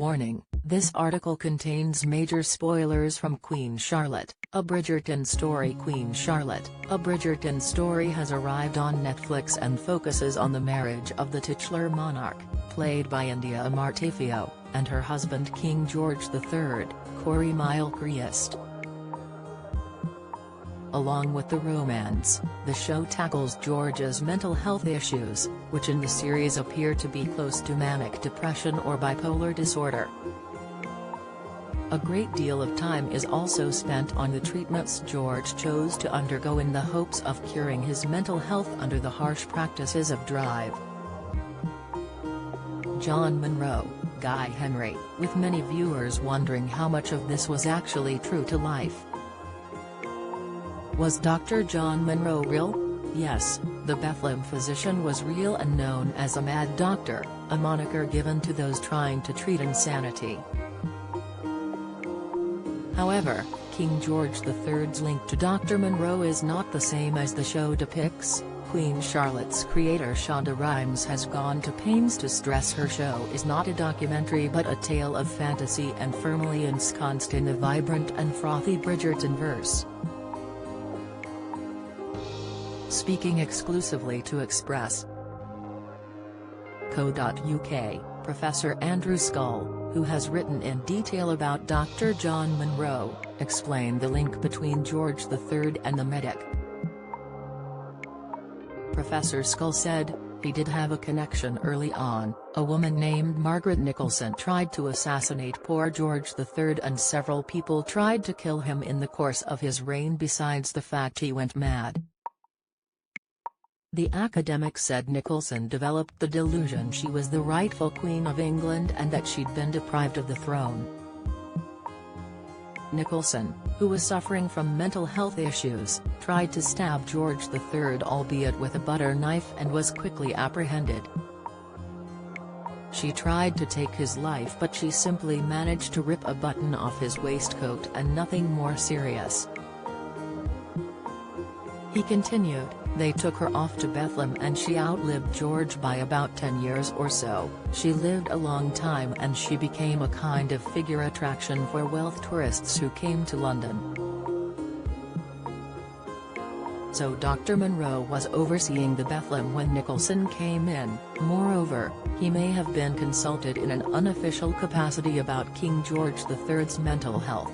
Warning, this article contains major spoilers from Queen Charlotte, a Bridgerton story. Queen Charlotte, a Bridgerton story has arrived on Netflix and focuses on the marriage of the titular monarch, played by India Amartefio, and her husband King George III, Corey Milcreast. Along with the romance, the show tackles George's mental health issues, which in the series appear to be close to manic depression or bipolar disorder. A great deal of time is also spent on the treatments George chose to undergo in the hopes of curing his mental health under the harsh practices of drive. John Monroe, Guy Henry, with many viewers wondering how much of this was actually true to life. Was Dr. John Monroe real? Yes, the Bethlehem physician was real and known as a mad doctor, a moniker given to those trying to treat insanity. However, King George III's link to Dr. Monroe is not the same as the show depicts. Queen Charlotte's creator Shonda Rhimes has gone to pains to stress her show is not a documentary but a tale of fantasy and firmly ensconced in the vibrant and frothy Bridgerton verse. Speaking exclusively to Express.co.uk, Professor Andrew Scull, who has written in detail about Dr. John Monroe, explained the link between George III and the medic. Professor Scull said, "He did have a connection early on. A woman named Margaret Nicholson tried to assassinate poor George III and several people tried to kill him in the course of his reign besides the fact he went mad." The academic said Nicholson developed the delusion she was the rightful Queen of England and that she'd been deprived of the throne. Nicholson, who was suffering from mental health issues, tried to stab George III albeit with a butter knife and was quickly apprehended. She tried to take his life but she simply managed to rip a button off his waistcoat and nothing more serious. He continued, "They took her off to Bethlehem and she outlived George by about 10 years or so. She lived a long time and she became a kind of figure attraction for wealth tourists who came to London." So Dr. Monroe was overseeing the Bethlehem when Nicholson came in. Moreover, he may have been consulted in an unofficial capacity about King George III's mental health.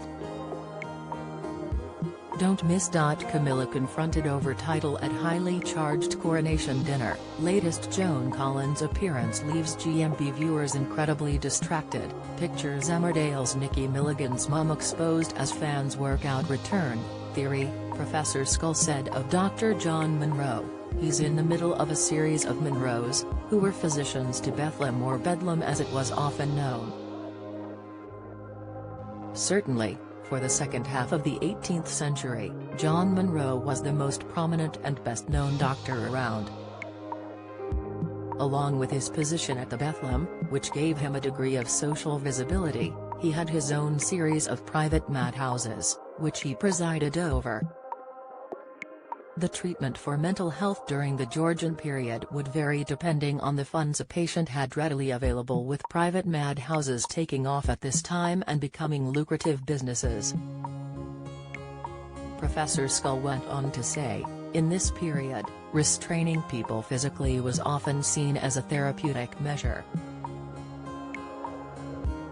Don't miss. Camilla confronted over title at highly charged coronation dinner. Latest Joan Collins appearance leaves GMB viewers incredibly distracted. Pictures Emmerdale's Nikki Milligan's mum exposed as fans work out return theory. Professor Scull said of Dr. John Monroe, "He's in the middle of a series of Monroes, who were physicians to Bethlehem or Bedlam as it was often known." Certainly, for the second half of the 18th century, John Monroe was the most prominent and best-known doctor around. Along with his position at the Bethlehem, which gave him a degree of social visibility, he had his own series of private madhouses, which he presided over. The treatment for mental health during the Georgian period would vary depending on the funds a patient had readily available, with private madhouses taking off at this time and becoming lucrative businesses. Professor Scull went on to say, "In this period, restraining people physically was often seen as a therapeutic measure.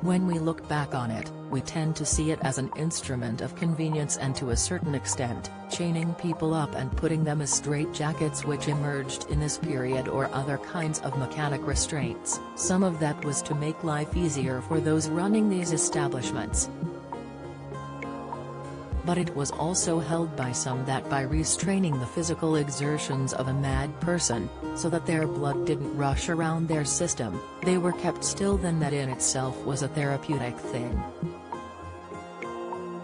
When we look back on it, we tend to see it as an instrument of convenience and to a certain extent, chaining people up and putting them as straitjackets which emerged in this period or other kinds of mechanic restraints. Some of that was to make life easier for those running these establishments. But it was also held by some that by restraining the physical exertions of a mad person, so that their blood didn't rush around their system, they were kept still. Then that in itself was a therapeutic thing."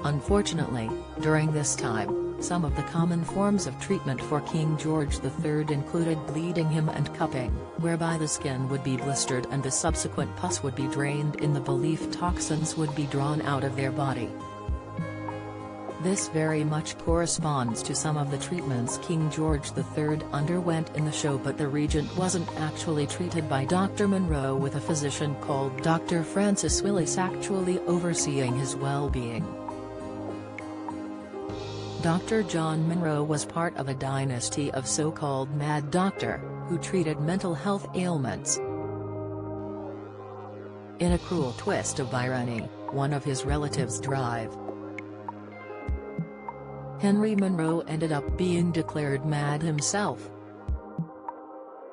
Unfortunately, during this time, some of the common forms of treatment for King George III included bleeding him and cupping, whereby the skin would be blistered and the subsequent pus would be drained in the belief toxins would be drawn out of their body. This very much corresponds to some of the treatments King George III underwent in the show, but the regent wasn't actually treated by Dr. Monroe, with a physician called Dr. Francis Willis actually overseeing his well-being. Dr. John Monroe was part of a dynasty of so-called mad doctor, who treated mental health ailments. In a cruel twist of irony, one of his relatives died. Henry Monroe ended up being declared mad himself.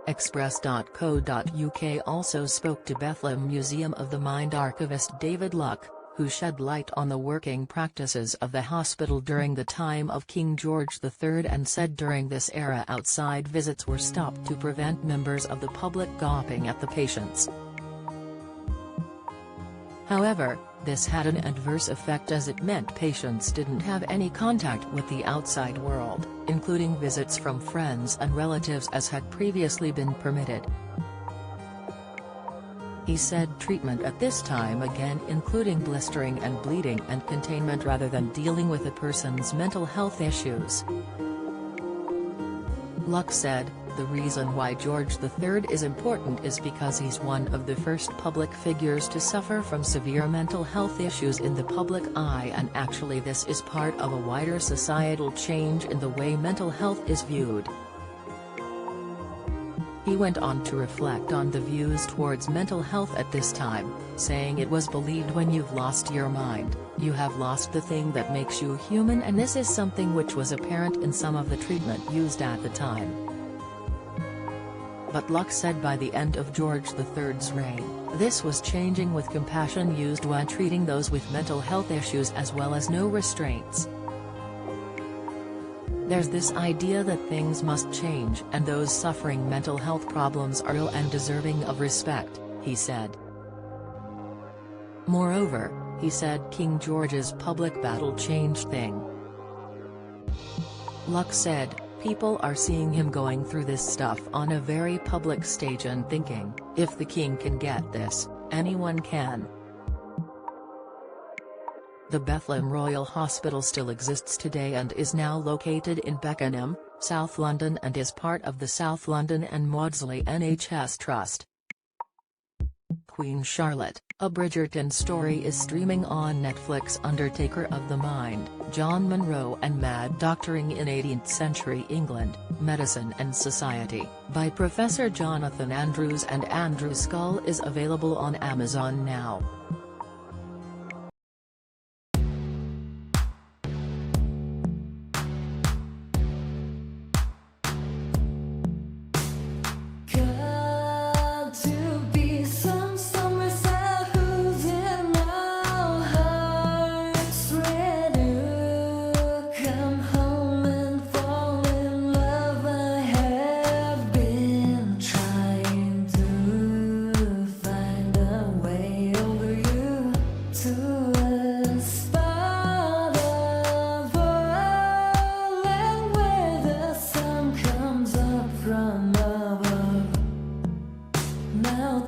Express.co.uk also spoke to Bethlehem Museum of the Mind archivist David Luck, who shed light on the working practices of the hospital during the time of King George III and said during this era outside visits were stopped to prevent members of the public gawping at the patients. However, this had an adverse effect, as it meant patients didn't have any contact with the outside world, including visits from friends and relatives as had previously been permitted. He said treatment at this time again including blistering and bleeding and containment rather than dealing with a person's mental health issues. Luck said, "The reason why George III is important is because he's one of the first public figures to suffer from severe mental health issues in the public eye, and actually this is part of a wider societal change in the way mental health is viewed." He went on to reflect on the views towards mental health at this time, saying it was believed when you've lost your mind, you have lost the thing that makes you human, and this is something which was apparent in some of the treatment used at the time. But Luck said by the end of George III's reign, this was changing, with compassion used when treating those with mental health issues as well as no restraints. There's this idea that things must change and those suffering mental health problems are ill and deserving of respect, he said. Moreover, he said King George's public battle changed things. Luck said, people are seeing him going through this stuff on a very public stage and thinking, if the king can get this, anyone can. The Bethlehem Royal Hospital still exists today and is now located in Beckenham, South London, and is part of the South London and Maudsley NHS Trust. Queen Charlotte, a Bridgerton story, is streaming on Netflix. Undertaker of the Mind, John Monroe and Mad Doctoring in 18th Century England, Medicine and Society, by Professor Jonathan Andrews and Andrew Scull, is available on Amazon now. Now